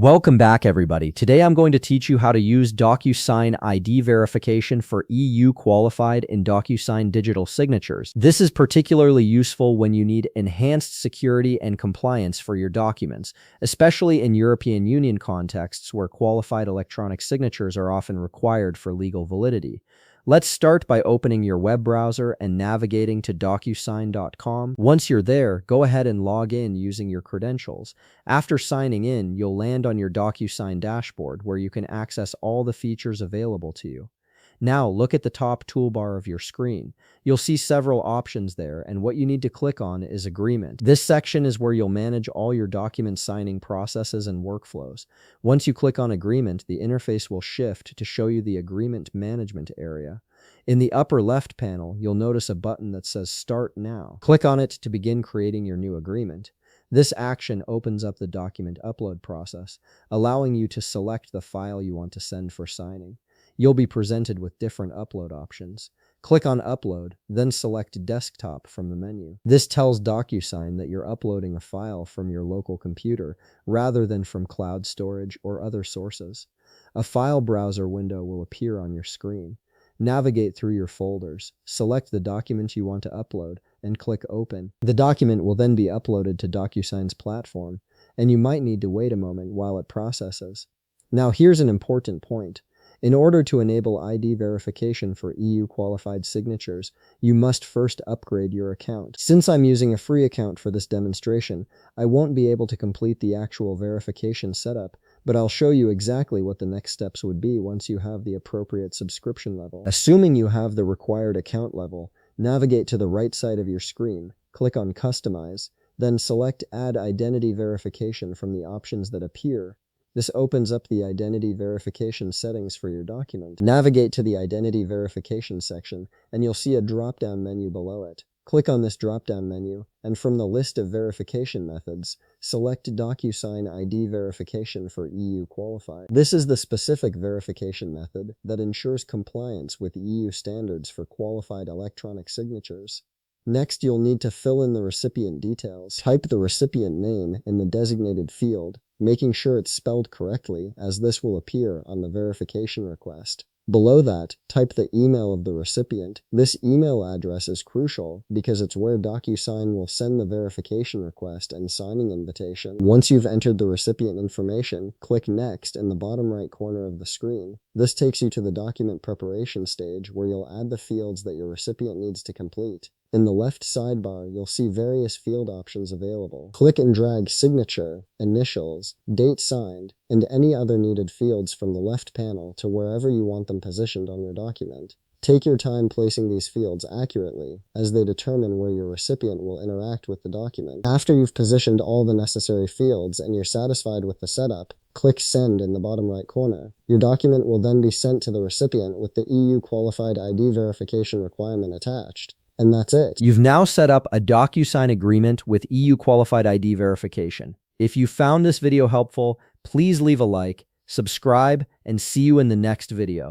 Welcome back, everybody. Today I'm going to teach you how to use DocuSign ID verification for EU qualified and DocuSign digital signatures. This is particularly useful when you need enhanced security and compliance for your documents, especially in European Union contexts where qualified electronic signatures are often required for legal validity. Let's start by opening your web browser and navigating to DocuSign.com. Once you're there, go ahead and log in using your credentials. After signing in, you'll land on your DocuSign dashboard where you can access all the features available to you. Now, look at the top toolbar of your screen. You'll see several options there, and what you need to click on is Agreement. This section is where you'll manage all your document signing processes and workflows. Once you click on Agreement, the interface will shift to show you the Agreement Management area. In the upper left panel, you'll notice a button that says Start Now. Click on it to begin creating your new agreement. This action opens up the document upload process, allowing you to select the file you want to send for signing. You'll be presented with different upload options. Click on Upload, then select Desktop from the menu. This tells DocuSign that you're uploading a file from your local computer rather than from cloud storage or other sources. A file browser window will appear on your screen. Navigate through your folders, select the document you want to upload, and click Open. The document will then be uploaded to DocuSign's platform, and you might need to wait a moment while it processes. Now here's an important point. In order to enable ID verification for EU qualified signatures, you must first upgrade your account. Since I'm using a free account for this demonstration, I won't be able to complete the actual verification setup, but I'll show you exactly what the next steps would be once you have the appropriate subscription level. Assuming you have the required account level, navigate to the right side of your screen, click on Customize, then select Add Identity Verification from the options that appear. This opens up the identity verification settings for your document. Navigate to the identity verification section, and you'll see a drop-down menu below it. Click on this drop-down menu, and from the list of verification methods, select DocuSign ID verification for EU qualified. This is the specific verification method that ensures compliance with EU standards for qualified electronic signatures. Next, you'll need to fill in the recipient details. Type the recipient name in the designated field, making sure it's spelled correctly, as this will appear on the verification request. Below that, type the email of the recipient. This email address is crucial because it's where DocuSign will send the verification request and signing invitation. Once you've entered the recipient information, click Next in the bottom right corner of the screen. This takes you to the document preparation stage where you'll add the fields that your recipient needs to complete. In the left sidebar, you'll see various field options available. Click and drag signature, initials, date signed, and any other needed fields from the left panel to wherever you want them positioned on your document. Take your time placing these fields accurately, as they determine where your recipient will interact with the document. After you've positioned all the necessary fields and you're satisfied with the setup, click Send in the bottom right corner. Your document will then be sent to the recipient with the EU qualified ID verification requirement attached. And that's it. You've now set up a DocuSign agreement with EU qualified ID verification. If you found this video helpful, please leave a like, subscribe, and see you in the next video.